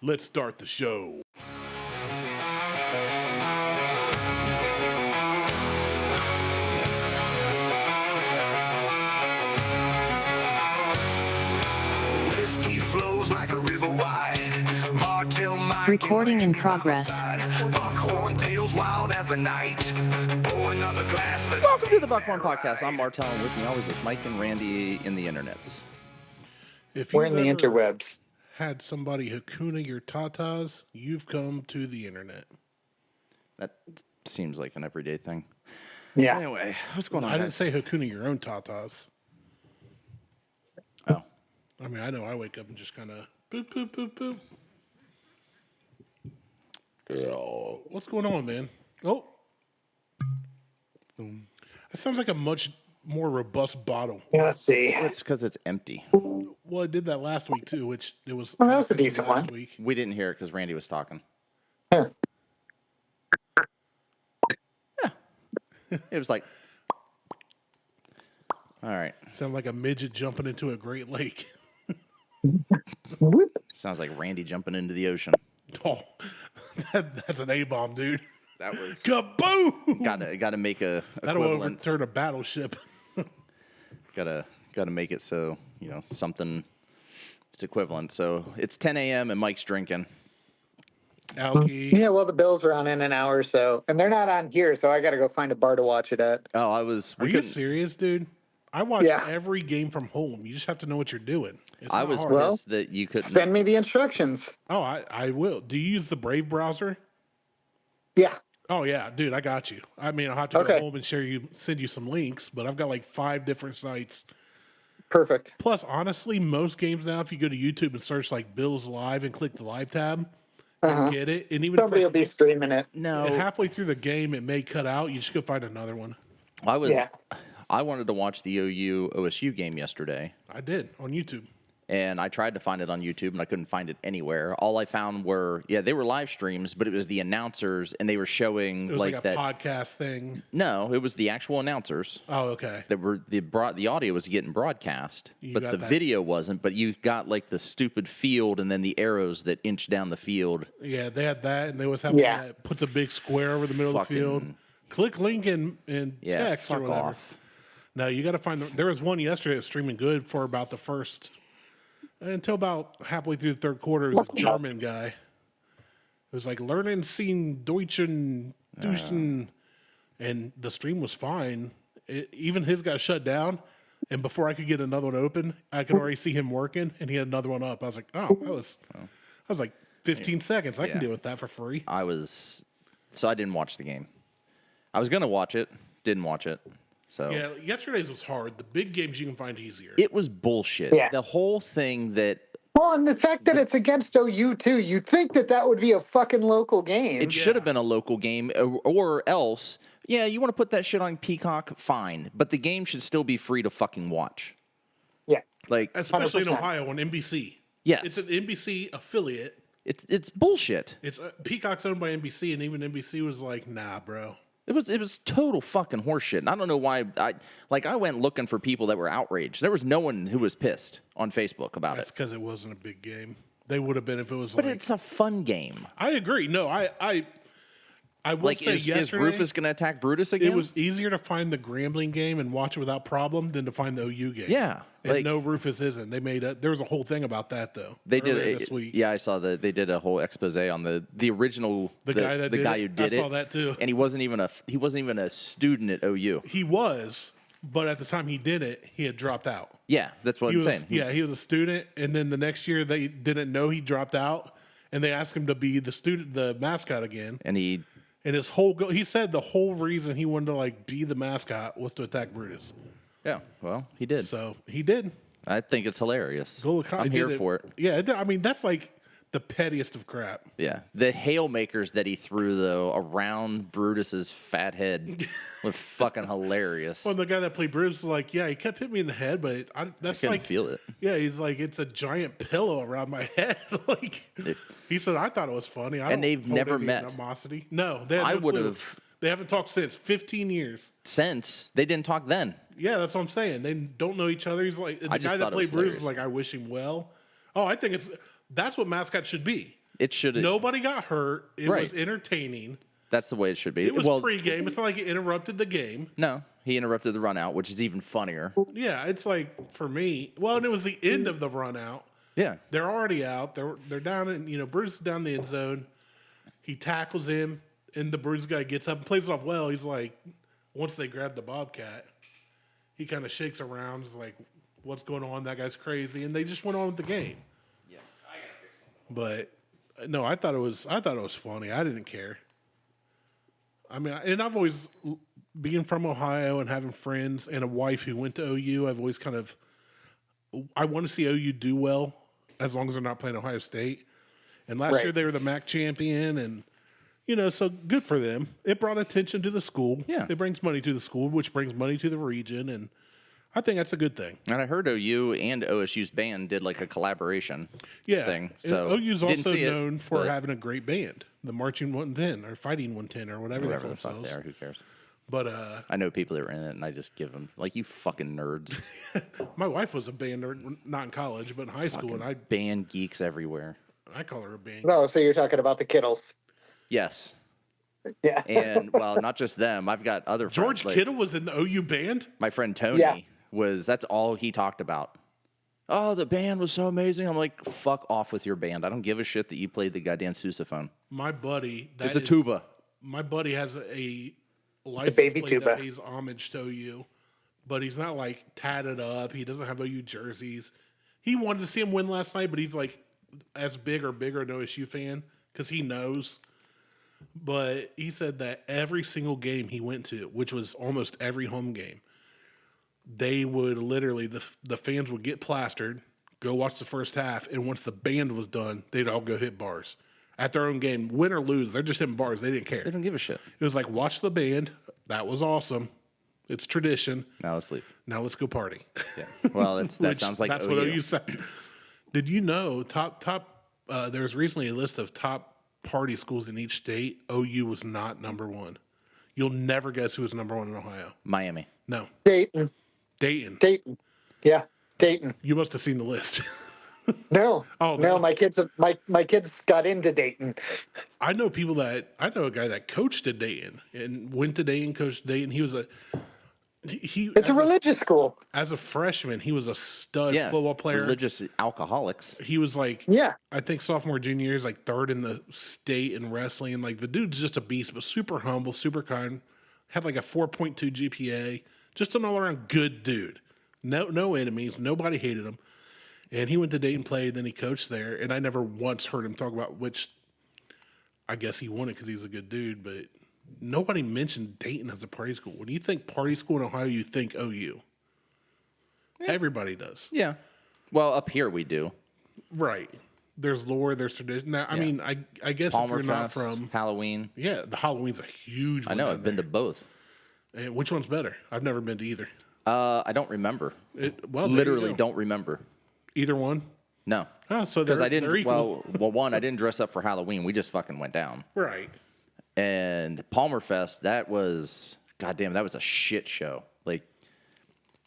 Let's start the show. Whiskey flows like a river wide. Martelle, Recording in progress. Buckhorn tails wild as the night. Pour another glass. Welcome to the Buckhorn Podcast. I'm Martelle, and with me always is Mike and Randy in the internets. If We're in the you've ever interwebs. had somebody Hakuna your tatas, you've come to the internet. That seems like an everyday thing. Yeah. Anyway, what's going on? I didn't guys? say Hakuna your own tatas. Oh, I mean, I know I wake up and just kind of boop, boop, boop, boop. What's going on, man? Oh. That sounds like a much more robust bottle. Yeah, let's see. it's because it's empty. Well, it did that last week, too, which it was... Well, that was a empty decent last one. week. We didn't hear it because Randy was talking. Huh. It was like, all right. Sounded like a midget jumping into a Great Lake. Whoop. Sounds like Randy jumping into the ocean. Oh, that's an A-bomb, dude. That was Kaboom! gotta make a That'll equivalent. overturn a battleship. Gotta make it so something. It's equivalent. So it's 10 a.m. and Mike's drinking. Alky. Yeah, well, the Bills are on in an hour or so, and they're not on here, so I got to go find a bar to watch it at. Oh, I was. Are We you couldn't. serious, dude? I watch Yeah. every game from home. You just have to know what you're doing. It's I not was hard. Well- pissed that you couldn't. Send me the instructions. Oh, I will. Do you use the Brave browser? Yeah. Oh yeah, dude, I got you. I mean, I'll have to go Okay. home and send you some links, but I've got like 5 different sites. Perfect. Plus, honestly, most games now, if you go to YouTube and search like Bills Live and click the live tab, you get it. And even Somebody will if be streaming it. No, halfway through the game, it may cut out. You just go find another one. Yeah. I wanted to watch the OU OSU game yesterday, I did on YouTube. and I tried to find it on YouTube, and I couldn't find it anywhere. All I found were they were live streams, but it was the announcers, and they were showing It was like a that. podcast thing. No, it was the actual announcers Oh, okay. that were the audio was getting broadcast, but got the that. video wasn't. But you got like the stupid field, and then the arrows that inch down the field. Yeah, they had that, and they was having Yeah. that puts a big square over the middle of the field. Fucking- Click link in Yeah, text or fuck whatever. off. No, you got to find. There was one yesterday that was streaming good for about the first until about halfway through the third quarter. It was a German guy. It was like learning, seeing Deutschen, Duschen, and the stream was fine. Even his got shut down, and before I could get another one open, I could already see him working, and he had another one up. I was like, oh, that was like 15 seconds. I can Yeah. deal with that for free. So I didn't watch the game. I was gonna watch it, didn't watch it. So Yeah, yesterday's was hard. The big games you can find easier. it was bullshit. Yeah. The whole thing that Well, and the fact that it's against OU, too, you'd think that would be a fucking local game. it should have been a local game, or else, you want to put that shit on Peacock, fine, but the game should still be free to fucking watch. Yeah. Like, Especially in 100%. Ohio on NBC. Yes. It's an NBC affiliate. it's bullshit. It's Peacock's owned by NBC, and even NBC was like, "Nah, bro." It was total fucking horseshit. And I don't know why. I went looking for people that were outraged. There was no one who was pissed on Facebook about That's it. because it wasn't a big game. They would have been if it was. But like, it's a fun game. I agree. No, I will Like, say is yesterday Rufus going to attack Brutus again? it was easier to find the Grambling game and watch it without problem than to find the OU game. Yeah, and like- no, Rufus isn't. They made there was a whole thing about that though. They earlier did this week. Yeah, I saw that they did a whole expose on the original The guy that did guy it? who did I it. saw that too. And he wasn't even a student at OU. He was, but at the time he did it, he had dropped out. Yeah, that's what He I'm was, saying. yeah, he was a student, and then the next year they didn't know he dropped out, and they asked him to be the mascot again. And he And he said the whole reason he wanted to like be the mascot was to attack Brutus. he did. So he did. I think it's hilarious. Goliath I'm here did for it. Yeah, I mean that's like the pettiest of crap. Yeah, the haymakers that he threw though around Brutus's fat head was fucking hilarious. Well, the guy that played Brutus was like, yeah, he kept hitting me in the head, but that's couldn't like feel it. Yeah, he's like, it's a giant pillow around my head. Like he said, I thought it was funny. And they've never any met. animosity. No, they had I no would clue. have- They haven't talked since 15 years. Since they didn't talk then. Yeah, that's what I'm saying. They don't know each other. He's like the I just guy that thought it played was Bruce hilarious. is like, I wish him well. Oh, I think that's what mascots should be. It should. Nobody got hurt. It Right. was entertaining. That's the way it should be. It was well, pregame. It's not like it interrupted the game. no, he interrupted the run out, which is even funnier. Yeah, it's like for me. Well, and it was the end of the run out. Yeah. They're already out. They're down in Bruce is down the end zone. He tackles him, and the Bruce guy gets up and plays it off well. He's like, once they grab the Bobcat, he kind of shakes around. He's like, "What's going on? That guy's crazy." And they just went on with the game. Yeah. I gotta fix something. But no, I thought it was funny. I didn't care. I mean, and I've always, being from Ohio and having friends and a wife who went to OU, I've always I want to see OU do well as long as they're not playing Ohio State. And last year they were the MAC champion, and so good for them. It brought attention to the school. Yeah. It brings money to the school, which brings money to the region, and I think that's a good thing. And I heard OU and OSU's band did like a collaboration thing. So OU's didn't also see it, known for but having a great band, the Marching 110 or Fighting 110 or whatever they whatever call the fuck themselves. they are, who cares? But I know people that were in it, and I just give them like, you fucking nerds. my wife was a band nerd, not in college, but in high school, and Band geeks everywhere. I call her a band. No, so you're talking about the Kittles. Yes. Yeah. And well, not just them. I've got other George friends. Like, Kittle was in the OU band. my friend Tony Yeah. that's all he talked about. Oh, the band was so amazing. I'm like, fuck off with your band. I don't give a shit that you played the goddamn sousaphone. My buddy, It's a tuba. My buddy has a license baby plate tuba. that pays homage to OU, but he's not like tatted up. He doesn't have OU jerseys. He wanted to see him win last night, but he's like as big or bigger an OSU fan because he knows. But he said that every single game he went to, which was almost every home game, they would literally, the fans would get plastered, go watch the first half, and once the band was done, they'd all go hit bars. At their own game, win or lose, they're just hitting bars. They didn't care. They don't give a shit. It was like, watch the band. That was awesome. It's tradition. Now let's leave. Now let's go party. Yeah. Well, that Which, sounds like that's OU. what OU said. Did you know there was recently a list of top party schools in each state. OU was not number one. You'll never guess who was number one in Ohio. Miami. No. Dayton. Yeah, Dayton. You must have seen the list. No. Oh, no, no. my kids got into Dayton. I know a guy that coached at Dayton and went to Dayton, coached Dayton. He was It's a religious school. as a freshman, he was a stud Yeah. football player. Religious alcoholics. He was like, Yeah. I think sophomore, junior year is like third in the state in wrestling. And like the dude's just a beast, but super humble, super kind. Had like a 4.2 GPA. Just an all around good dude. No enemies. Nobody hated him. And he went to Dayton, played, then he coached there. And I never once heard him talk about which. I guess he won it because he was a good dude, but nobody mentioned Dayton as a party school. When you think party school in Ohio, you think OU. Everybody does. Yeah. Well, up here we do. Right. There's lore, there's tradition. Now, I mean, I guess if you're not from Halloween. yeah, the Halloween's a huge one. I know. down I've been to there. both. And which one's better? I've never been to either. I don't remember. Well, there you Literally go. don't remember. Either one. No. Oh, so Because I they're didn't. equal. Well, one, I didn't dress up for Halloween. We just fucking went down. Right. And Palmer Fest, that was goddamn. That was a shit show. Like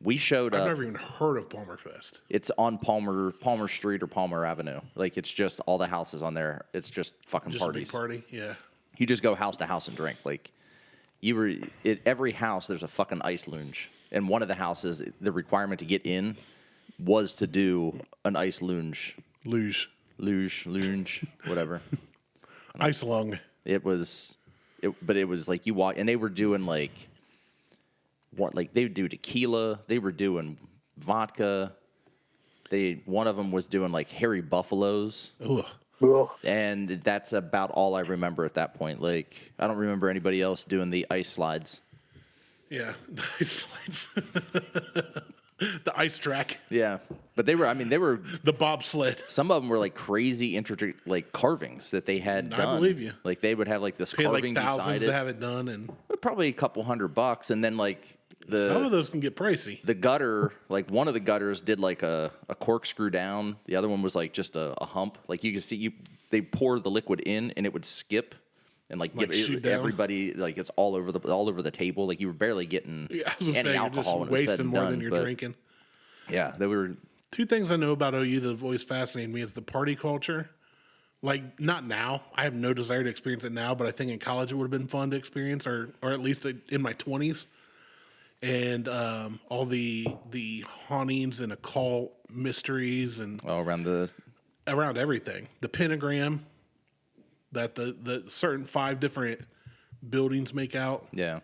we showed I've up. never even heard of Palmer Fest. It's on Palmer Street or Palmer Avenue. Like it's just all the houses on there. It's just fucking Just parties. a big party. Yeah. You just go house to house and drink. Like at every house, there's a fucking ice lounge. And one of the houses, the requirement to get in was to do an ice lounge, Luge. whatever. Ice lung. But it was like you walk, and they were doing like they would do tequila. They were doing vodka. One of them was doing like hairy buffaloes. Ugh. Ugh. And that's about all I remember at that point. Like, I don't remember anybody else doing the ice slides. Yeah. The ice slides. The ice track. Yeah. But they were, The bobsled. some of them were like crazy, intricate, like carvings that they had I done. believe you. Like, they would have like this Paid like carving thousands beside to it. have it done, and Probably a couple $100. And then like some of those can get pricey. the gutter, like one of the gutters did like a corkscrew down. The other one was like just a hump. Like you can see, they pour the liquid in and it would skip and like shoot down? everybody, like it's all over the table. Like you were barely getting Yeah, I was gonna any say you're alcohol just when it was said wasting and more done. than you're but, drinking. Yeah, they were. Two things I know about OU that have always fascinated me is the party culture, Like, not now. I have no desire to experience it now, but I think in college it would have been fun to experience, or at least in my 20s. And all the hauntings and occult mysteries and around everything. The pentagram that the certain 5 different buildings make out. Yeah.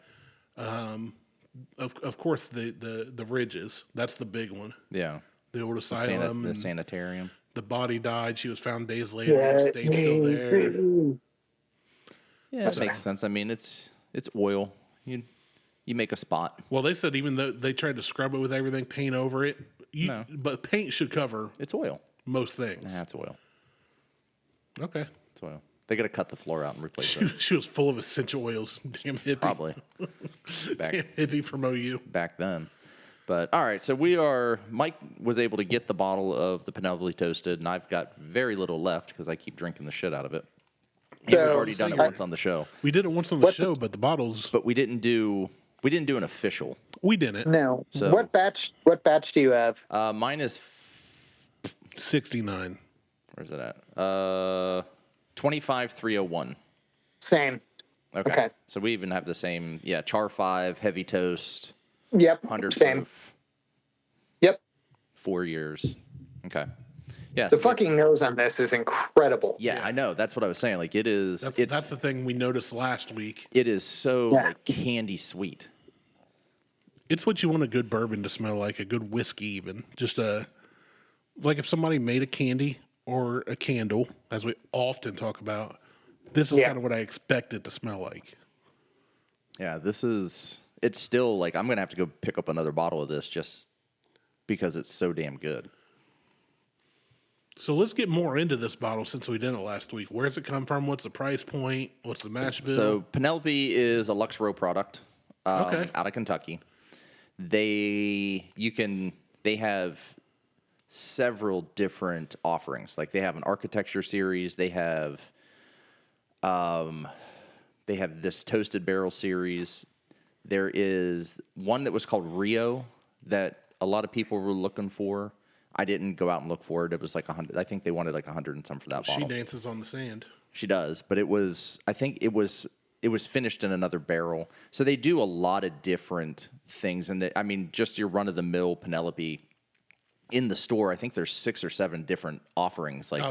Of course, the ridges. That's the big one. Yeah. The old asylum. The and sanitarium. the body died. She was found days later. The state's still there. Yeah, that makes sense. I mean, it's oil. You make a spot. Well, they said even though they tried to scrub it with everything, paint over it, but paint should cover It's oil. most things. Nah, it's oil. Okay. It's oil. They got to cut the floor out and replace it. She was full of essential oils. Damn hippie. Probably. Damn hippie from OU. Back then. But all right, so Mike was able to get the bottle of the Penelope Toasted, and I've got very little left because I keep drinking the shit out of it. And we've already done it once on the show. We did it once on the show, but the bottles. But we didn't do an official. We didn't. No. So- What batch do you have? Mine is 69. where's it at? 25301. Same. Okay. So we even have the same, char 5, heavy toast, Yep. 100 Same. proof, Yep. 4 years. Okay. Yeah. The fucking nose on this is incredible. Yeah, I know. That's what I was saying. Like, it is. That's the thing we noticed last week. It is so like candy sweet. It's what you want a good bourbon to smell like, a good whiskey even. Just like if somebody made a candy or a candle, as we often talk about, this is kind of what I expect it to smell like. Yeah, it's still like, I'm going to have to go pick up another bottle of this just because it's so damn good. So let's get more into this bottle since we didn't last week. Where's it come from? What's the price point? What's the mash bill? So Penelope is a Lux Row product out of Kentucky. They have several different offerings. Like they have an architecture series. They have this toasted barrel series. There is one that was called Rio that a lot of people were looking for. I didn't go out and look for it. It was like 100. I think they wanted like 100 and some for that bottle. She dances on the sand. She does, but I think it was finished in another barrel. So they do a lot of different things. And I mean, just your run of the mill Penelope in the store, I think there's 6 or 7 different offerings. Like,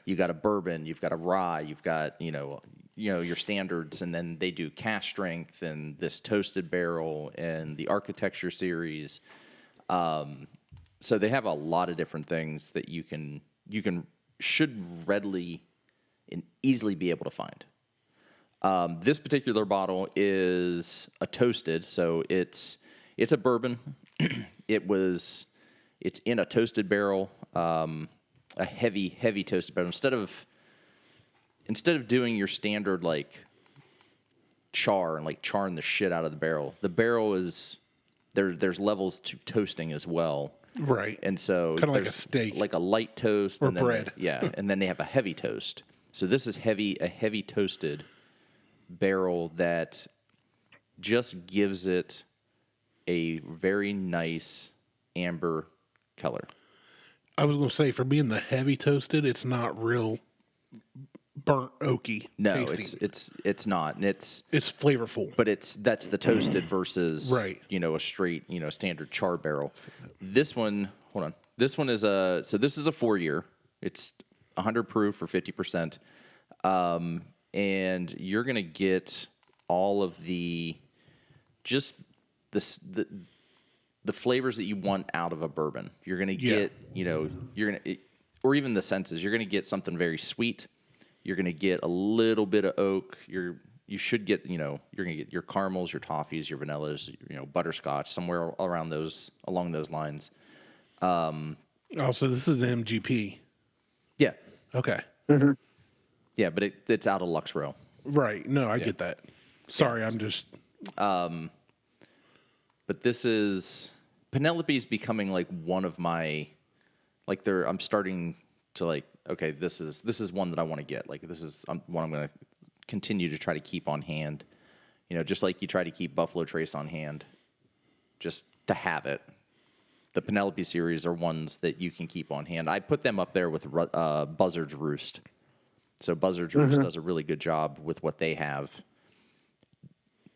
you got a bourbon, you've got a rye, you've got, your standards, and then they do cask strength and this toasted barrel and the architecture series. So they have a lot of different things that you should readily and easily be able to find. This particular bottle is a toasted, so it's a bourbon. It's in a toasted barrel, a heavy toasted barrel. Instead of doing your standard like char and like charring the shit out of the barrel is there's levels to toasting as well. Right. And so kind of like a steak, like a light toast or and then, bread. and then they have a heavy toast. So this is a heavy toasted barrel that just gives it a very nice amber color. I was going to say, for being the heavy toasted, it's not real burnt oaky. No, tasting. it's not, and it's flavorful. But that's the toasted versus right. A straight standard char barrel. This one, hold on. This one is this is a 4-year. It's 100 proof for 50%, and you're gonna get all of the flavors that you want out of a bourbon. You're gonna get or even the senses. You're gonna get something very sweet. You're going to get a little bit of oak. You should get, you're going to get your caramels, your toffees, your vanillas, butterscotch, somewhere along those lines. So this is an MGP. Yeah. Okay. Mm-hmm. Yeah, but it's out of Lux Row. Right. No, I get that. Sorry, I'm just... But this is... Penelope's becoming like one of my... Like I'm starting to like... Okay, this is one that I want to get. Like this is one I'm going to continue to try to keep on hand. Just like you try to keep Buffalo Trace on hand, just to have it. The Penelope series are ones that you can keep on hand. I put them up there with Buzzard's Roost. So Buzzards Roost does a really good job with what they have.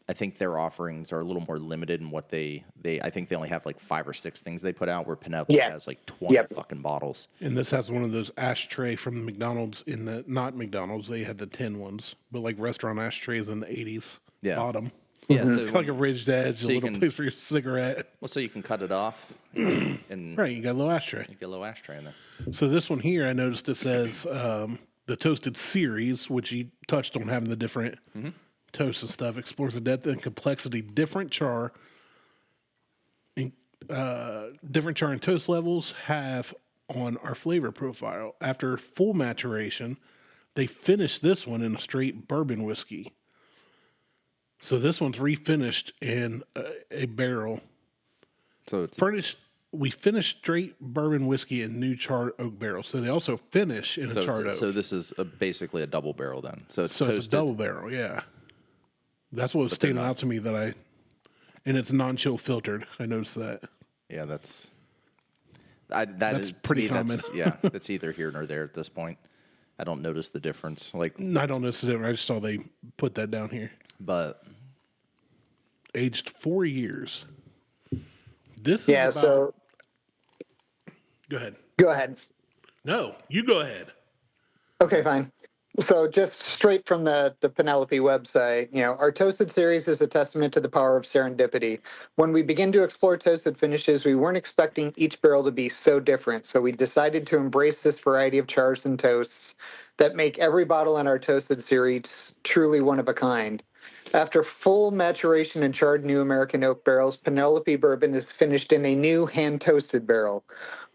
I think their offerings are a little more limited in what they I think they only have like 5 or 6 things they put out, where Penelope has like 20 fucking bottles. And this has one of those ashtray from McDonald's not McDonald's, they had the tin ones, but like restaurant ashtrays in the 80s. Yeah. Bottom. Yeah, It's so, kind of like a ridged edge, so a you little can- place for your cigarette. well, so you can cut it off and Right, you got a little ashtray. get a little ashtray in there. So this one here, I noticed it says the Toasted Series, which you touched on having the different toasts and stuff, explores the depth and complexity, different char and toast levels have on our flavor profile. After full maturation, they finished this one in a straight bourbon whiskey. So this one's refinished in a barrel. So it's We finished straight bourbon whiskey in new charred oak barrels. So they also finish in a charred oak. so this is basically a double barrel then. So it's So toasted. it's a double barrel, yeah. That's what was standing out to me and it's non-chill filtered. I noticed that. Yeah, that's pretty common. That's either here nor there at this point. I don't notice the difference. Like, I don't notice it. I just saw they put that down here. but Aged 4 years. This is about... So Go ahead. go ahead. No, you go ahead. Okay, fine. So just straight from the Penelope website, our Toasted series is a testament to the power of serendipity. When we begin to explore toasted finishes, we weren't expecting each barrel to be so different. So we decided to embrace this variety of chars and toasts that make every bottle in our Toasted series truly one of a kind. After full maturation in charred new American oak barrels, Penelope bourbon is finished in a new hand-toasted barrel.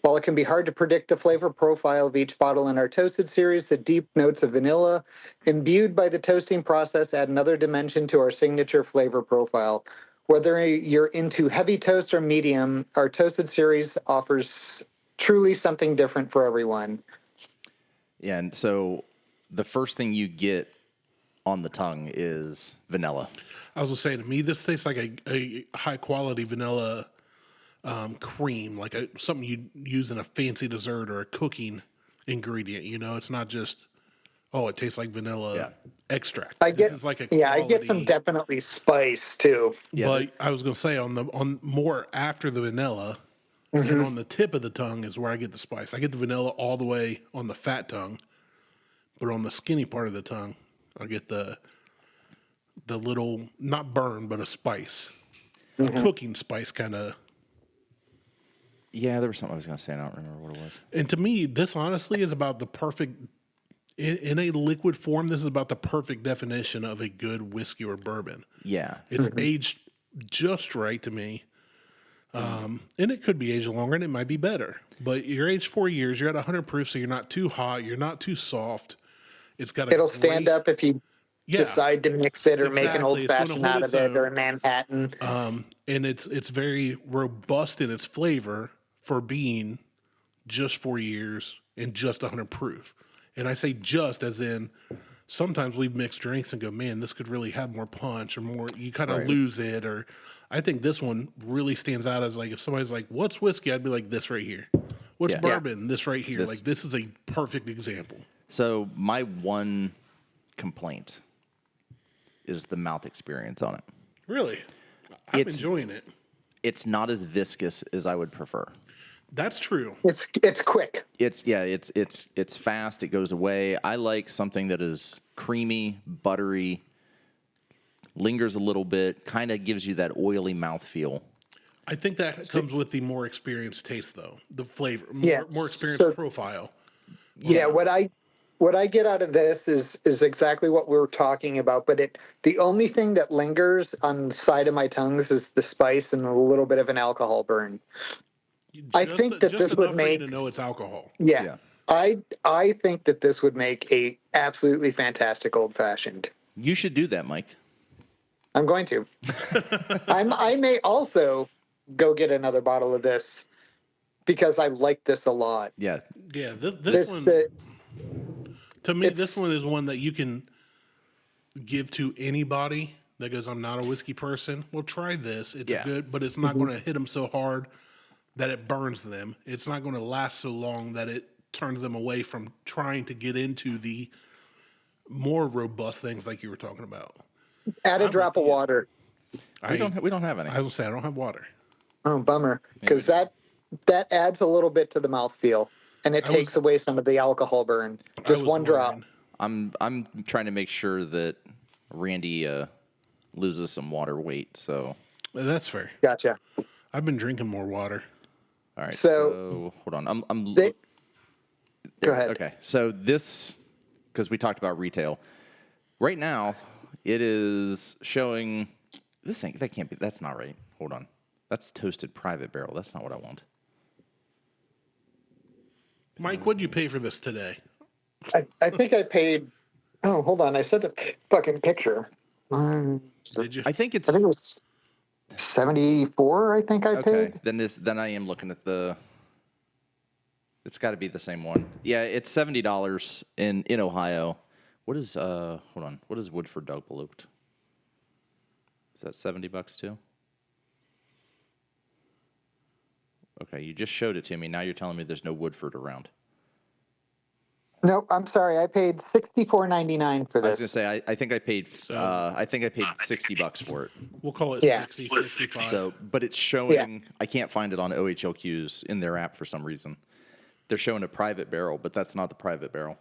While it can be hard to predict the flavor profile of each bottle in our Toasted series, the deep notes of vanilla imbued by the toasting process add another dimension to our signature flavor profile. Whether you're into heavy toast or medium, our Toasted series offers truly something different for everyone. yeah, and so the first thing you get on the tongue is vanilla. I was going to say, to me, this tastes like a high-quality vanilla cream, like something you'd use in a fancy dessert or a cooking ingredient. It's not just, it tastes like vanilla extract. I get this is like a I get some quality- definitely spice too. Yeah, but I was going to say on more after the vanilla, and on the tip of the tongue is where I get the spice. I get the vanilla all the way on the fat tongue, but on the skinny part of the tongue, I get the little, not burn, but a spice, a cooking spice kind of. yeah, there was something I was going to say. I don't remember what it was. And to me, this honestly is about the perfect, in a liquid form, this is about the perfect definition of a good whiskey or bourbon. Yeah, It's aged just right to me. And it could be aged longer and it might be better. But you're aged 4 years, you're at 100 proof, so you're not too hot, you're not too soft. It's got It'll stand up if you decide to mix it or make an Exactly. old fashioned out of it or a own. Manhattan. And it's very robust in its flavor for being just 4 years and just 100 proof. And I say just as in sometimes we've mixed drinks and go, man, this could really have more punch or more. You kind of lose it. Or I think this one really stands out as like if somebody's like, what's whiskey? I'd be like, this right here. What's Yeah. bourbon? This right here. This. Like this is a perfect example. So my one complaint is the mouth experience on it. Really? I'm It's- enjoying it. It's not as viscous as I would prefer. That's true. It's quick. It's fast. It goes away. I like something that is creamy, buttery, lingers a little bit, kind of gives you that oily mouthfeel. I think that comes with the more experienced taste, though. The flavor, Yeah, more experienced so- profile. Yeah, what I get out of this is exactly what we were talking about, but the only thing that lingers on the side of my tongues is the spice and a little bit of an alcohol burn. I think that just this would enough for you to make- know it's alcohol. Yeah. I think that this would make a absolutely fantastic old fashioned. You should do that, Mike. I'm going to. I may also go get another bottle of this because I like this a lot. Yeah. Yeah, this This one to me, this one is one that you can give to anybody that goes, "I'm not a whiskey person." Well, try this. It's Yeah. good, but it's not going to hit them so hard that it burns them. It's not going to last so long that it turns them away from trying to get into the more robust things like you were talking about. Add a I'm drop with of you. water. We don't have any. I will say I don't have water. Oh, bummer. Because that adds a little bit to the mouthfeel, and it takes away some of the alcohol burn. I Just was one drop. wondering. I'm trying to make sure that Randy loses some water weight. So That's fair. Gotcha. I've been drinking more water. all right. So- So hold on. I'm Go ahead. Okay. So this, because we talked about retail, right now it is showing. This ain't. That can't be. That's not right. Hold on. That's toasted private barrel. That's not what I want. Mike, what did you pay for this today? I think I paid. Oh, hold on. I said the fucking picture. Did you? I think it's I think it was 74. I think I okay. paid. Then I am looking at the. It's got to be the same one. Yeah, it's $70 in Ohio. What is hold on? What is Woodford Double Oaked? Is that $70 too? Okay, you just showed it to me. Now you're telling me there's no Woodford around. Nope. I'm sorry. I paid $64.99 for I was this. gonna say I think I paid $60 for it. We'll call it Yeah. 60, 65. So, but it's showing. I can't find it on OHLQ's in their app for some reason. They're showing a private barrel, but that's not the private barrel.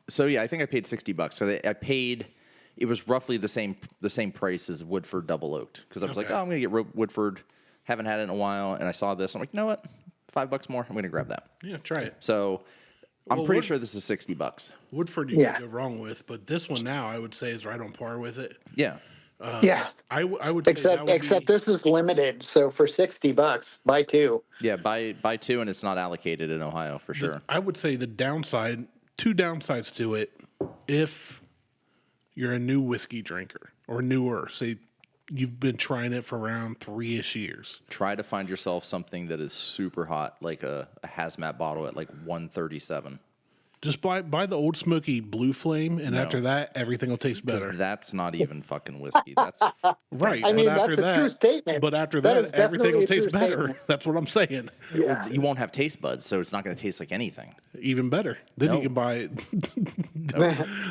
So yeah, I think I paid $60. So I paid. It was roughly the same price as Woodford Double Oaked because I was like, Okay. oh, I'm gonna get Woodford. Haven't had it in a while, and I saw this. I'm like, you know what? $5 more. I'm gonna grab that. yeah, try it. So I'm Well, pretty Wood- sure this is $60. Woodford you Yeah. can't go wrong with, but this one now I would say is right on par with it. Yeah. Yeah. I would say that would Except be, this is limited. So for $60, buy two. Yeah, buy two, and it's not allocated in Ohio for sure. I would say the downside, two downsides to it, if you're a new whiskey drinker or newer, say you've been trying it for around 3-ish years. Try to find yourself something that is super hot, like a hazmat bottle at like 137. Just buy the Old Smoky Blue Flame, and No. after that, everything will taste Because better. that's not even fucking whiskey. That's Right. I mean, but after that's a true statement. But after That that, is everything will definitely a taste true better. statement. That's what I'm saying. Yeah. you won't have taste buds, so it's not going to taste like anything. Even better. Then No. you can buy.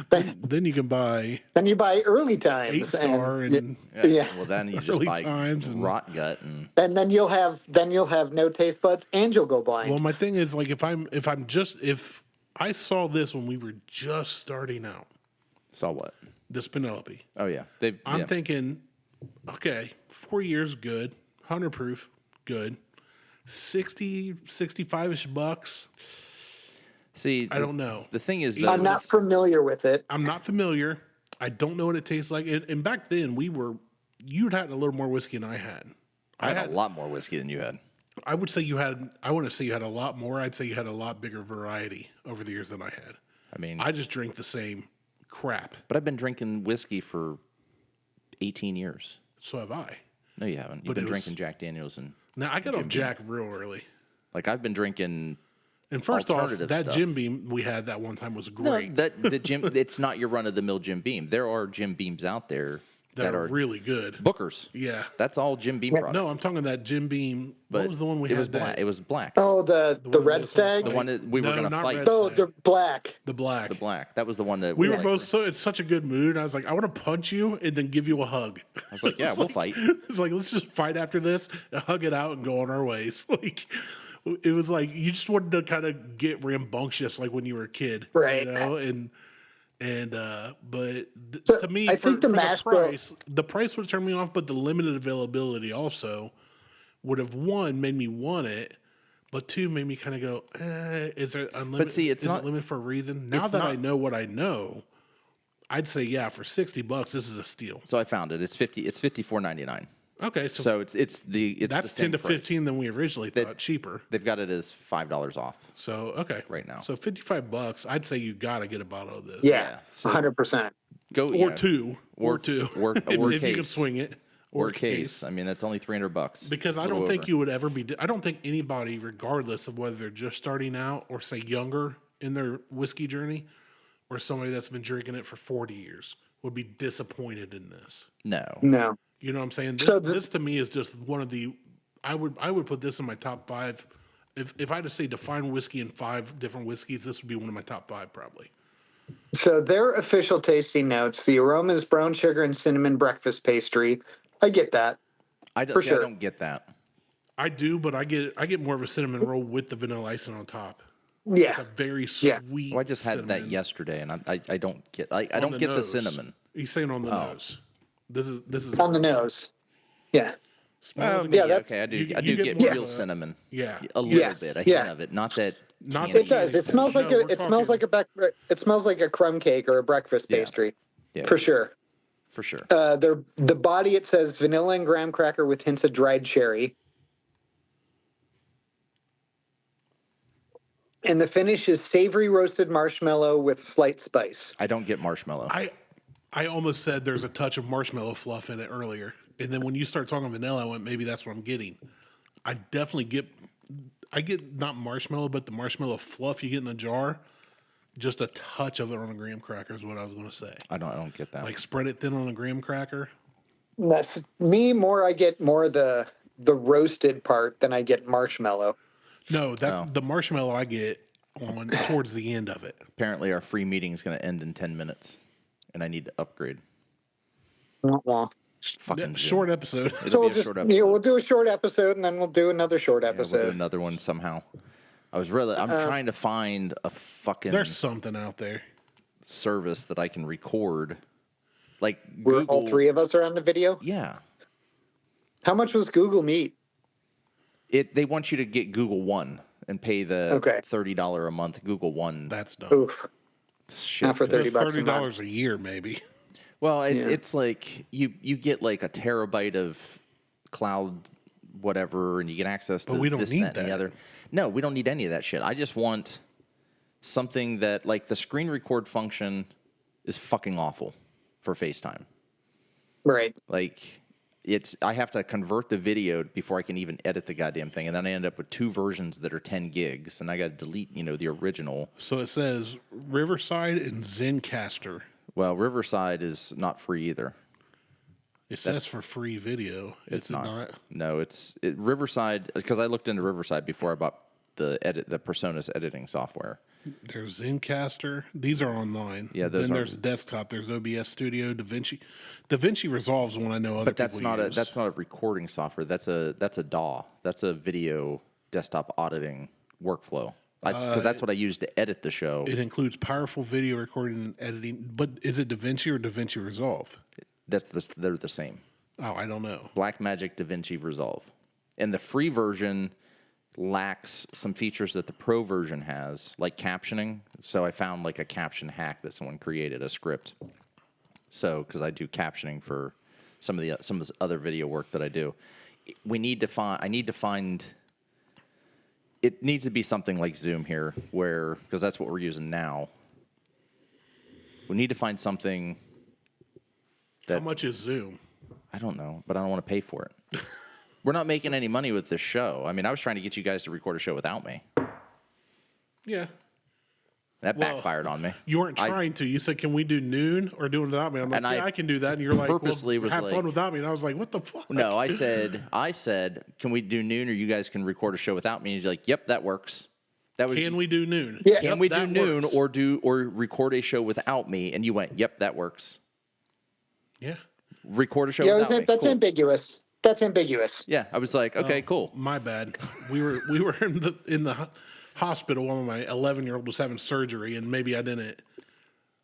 then, then you can buy then you buy early times. 8-star and Yeah. Well, then you just Early buy times and- rot gut and And then you'll have no taste buds and you'll go blind. Well, my thing is like if I saw this when we were just starting out, saw what? this Penelope. Oh yeah, I'm thinking, okay, 4 years, good. 100 proof, good. 60, 65-ish bucks. See, I don't know. The thing is, I'm though, I'm not familiar with it. I'm not familiar. I don't know what it tastes like. And back then, you'd had a little more whiskey than I had. I had a lot more whiskey than you had. I would say I want to say you had a lot more. I'd say you had a lot bigger variety over the years than I had. I mean, I just drink the same crap. but I've been drinking whiskey for 18 years. So have I. No, you haven't. You've But been it was- drinking Jack Daniels and Now, I got off Jack real early. like I've been drinking. And first off, Alternative that stuff. Jim Beam we had that one time was No, great. that the Jim. It's not your run of the mill Jim Beam. There are Jim Beams out there that are really good. Bookers. Yeah. That's all Jim Beam product. No, I'm talking that Jim Beam. but What was the one we it had? was black. that- It was black. Oh, the one red that stag? The one that we were No, gonna not fight. Red Oh, Stag. the black. The black. The black. That was the one that We were like, both so in such a good mood. I was like, I want to punch you and then give you a hug. I was like, yeah, we'll fight. It's like let's just fight after this and hug it out and go on our ways. Like it was like you just wanted to kind of get rambunctious like when you were a kid, Right. You know, but So, to me, I think the for mash bill- the price would turn me off, but the limited availability also would have made me want it. But two, made me kind of go, is there unlimited? But see, it's is not- it limited for a reason? Now it's that I not- know what I know, I'd say yeah, for $60, this is a steal. So I found it. It's $54.99. Okay, so, So it's that's the 10 same to price. 15 than we originally thought, cheaper. They've got it as $5 off. So okay, Right now. so $55. I'd say you got to get a bottle of this. Yeah, so- 100%. Go or yeah, two, Or- or two, or- if, or if you can case. swing it, or case. I mean, that's only $300. Because I Little don't think over. you would ever be. I don't think anybody, regardless of whether they're just starting out or say younger in their whiskey journey, or somebody that's been drinking it for 40 years, would be disappointed in this. No. No. You know what I'm saying? This, So this to me is just one of the. I would put this in my top 5. If I had to say define whiskey in 5 different whiskeys, this would be one of my top 5 probably. So their official tasting notes: the aroma is brown sugar and cinnamon breakfast pastry. I get that. I For sure. don't get that. I do, but I get more of a cinnamon roll with the vanilla icing on top. It's Yeah. a very Yeah. sweet. Well, I just had that cinnamon yesterday, and I don't get I on don't get the nose. cinnamon. He's saying on the nose. This is On the nose. Yeah. Smell it yeah, again. that's- Okay, I do. you I do get get more real of a- cinnamon. Yeah. A little Yes, bit, a yeah. hint of it. Not that. Not candy. It does. It smells like No, a. It smells like it smells like a crumb cake or a breakfast Yeah. pastry. Yeah, For sure. for sure. The body, it says vanilla and graham cracker with hints of dried cherry. And the finish is savory roasted marshmallow with slight spice. I don't get marshmallow. I almost said there's a touch of marshmallow fluff in it earlier, and then when you start talking vanilla, I went maybe that's what I'm getting. I definitely get. I get not marshmallow, but the marshmallow fluff you get in a jar. Just a touch of it on a graham cracker is what I was going to say. I don't get that. Like spread it thin on a graham cracker. That's me more. I get more the roasted part than I get marshmallow. No, that's the marshmallow I get on towards the end of it. Apparently, our free meeting is going to end in 10 minutes, and I need to upgrade. Wah-wah. Fucking Zoom. Short episode. It'll So be we'll a just short episode. we'll do a short episode and then we'll do another short Yeah, we'll do episode. another one somehow. I'm trying to find a fucking There's something out there. service that I can record. Like Where Google. all three of us are on the video. Yeah. How much was Google Meet? They want you to get Google One and pay the Okay. $30 a month Google One. That's dumb. Oof. shit. Not for That's $30 a month. $30 a year, maybe. Well, Yeah. it's like you get like a terabyte of cloud whatever, and you get access to But we don't this, need that, and the that. other. No, we don't need any of that shit. I just want something that, like, the screen record function is fucking awful for FaceTime. Right. Like, I have to convert the video before I can even edit the goddamn thing, and then I end up with two versions that are 10 gigs, and I got to delete, the original. So it says Riverside and Zencaster. Well, Riverside is not free either. It says for free video. It's Is it not? No, it's Riverside, because I looked into Riverside before I bought the Personas editing software. There's Zencaster. These are online. Yeah, those then are- there's desktop. There's OBS Studio, DaVinci. DaVinci Resolve's one I know other But that's people use. that's not a recording software. That's a DAW. That's a video desktop auditing workflow. Because that's what I use to edit the show. It includes powerful video recording and editing. But is it DaVinci or DaVinci Resolve? They're the same. Oh, I don't know. Blackmagic DaVinci Resolve, and the free version lacks some features that the pro version has, like captioning. So I found like a caption hack that someone created, a script. So because I do captioning for some of the other video work that I do, I need to find. It needs to be something like Zoom here, because that's what we're using now. We need to find something How much is Zoom? I don't know, but I don't want to pay for it. We're not making any money with this show. I mean, I was trying to get you guys to record a show without me. Yeah. That Well, backfired on me. You weren't trying to. You said, "Can we do noon or do it without me?" I'm like, And "Yeah, I I can do that." And you're like, purposely well, was have like- fun without me." And I was like, "What the fuck?" No, I said, can we do noon or you guys can record a show without me? And you're like, yep, that works. That was Can we do noon? Yeah. can Yep, we do that noon works. or record a show without me? And you went, yep, that works. Yeah. Record a show Yeah, without me. that's Cool. ambiguous. That's ambiguous. Yeah, I was like, okay, cool. My bad. We were in the hospital when my 11-year-old was having surgery, and maybe I didn't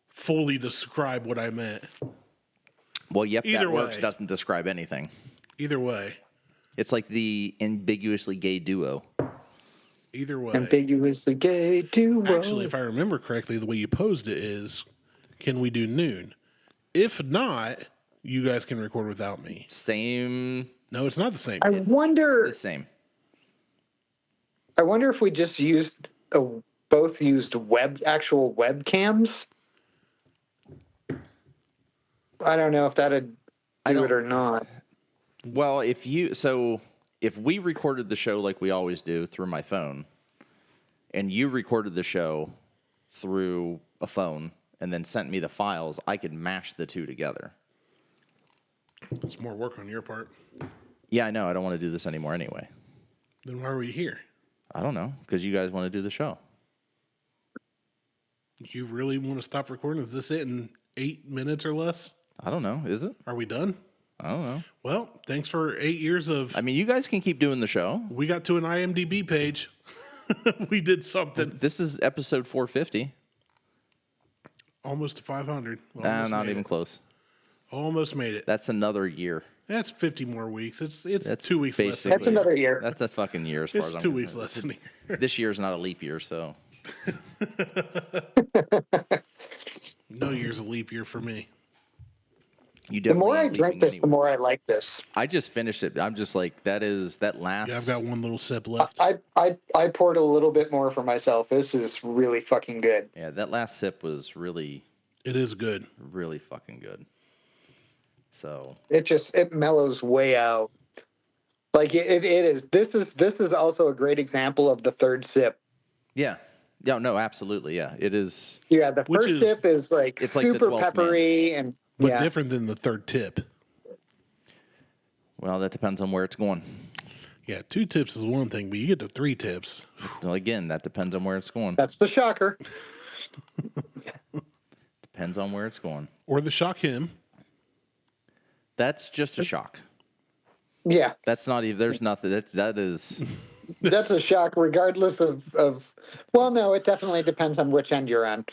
fully describe what I meant. Well, yep, Either that works way. doesn't describe anything. Either way. It's like the ambiguously gay duo. Either way. Ambiguously gay duo. Actually, if I remember correctly, the way you posed it is, can we do noon? If not, you guys can record without me. Same, No, it's not the same. I wonder. the same. I wonder if we just both used actual webcams. I don't know if that'd do it or not. Well, if we recorded the show like we always do through my phone, and you recorded the show through a phone and then sent me the files, I could mash the two together. It's more work on your part. Yeah, I know. I don't want to do this anymore anyway. Then why are we here? I don't know, because you guys want to do the show. You really want to stop recording? Is this it in 8 minutes or less? I don't know. Is it? Are we done? I don't know. Well, thanks for 8 years of. I mean, you guys can keep doing the show. We got to an IMDb page. We did something. This is episode 450. Almost to 500. Nah, Almost not made even it. close. Almost made it. That's another year. That's 50 more weeks. It's That's 2 weeks less. basically- That's another year. That's a fucking year as far It's as I'm 2 weeks concerned. less than a year. This year's not a leap year, so No year's a leap year for me. you The definitely more I ain't drink leaping this, the anywhere. more I like this. I just finished it. I'm just like, that last. Yeah, I've got one little sip left. I poured a little bit more for myself. This is really fucking good. Yeah, that last sip was really, It is good. really fucking good. So It mellows way out. Like it is. This is also a great example of the third sip. yeah, no, absolutely, yeah, it is. Yeah, the Which first is- sip is like It's like the super 12th man. peppery and But yeah. different than the third tip. Well, that depends on where it's going. Yeah, 2 tips is one thing, but you get to 3 tips. Well, again, that depends on where it's going. That's the shocker. Depends on where it's going. Or the shock him. That's just a shock. Yeah, That's not even. There's nothing. That is. that's a shock regardless of. Well, no, it definitely depends on which end you're on.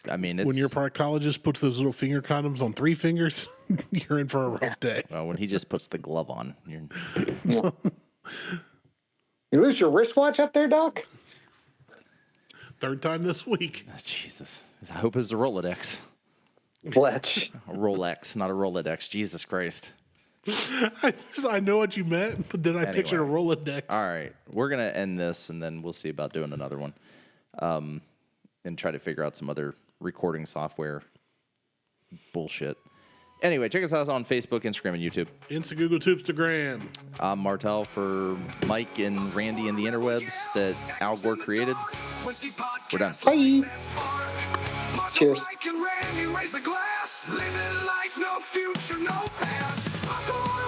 I mean, it's When your proctologist puts those little finger condoms on 3 fingers, you're in for a rough day. well, when he just puts the glove on. You lose your wristwatch up there, Doc? Third time this week. Jesus. I hope it was a Rolodex. Fletch. A Rolex, not a Rolodex. Jesus Christ. I know what you meant, but then I pictured a Rolodex. All right, we're gonna end this, and then we'll see about doing another one, and try to figure out some other recording software bullshit. Anyway, check us out on Facebook, Instagram, and YouTube. Insta Google Toopstagram. I'm Martelle for Mike and Randy and the interwebs that Al Gore created. We're done. Bye. Cheers. Mike and Randy raise the glass. Living life, no future, no past.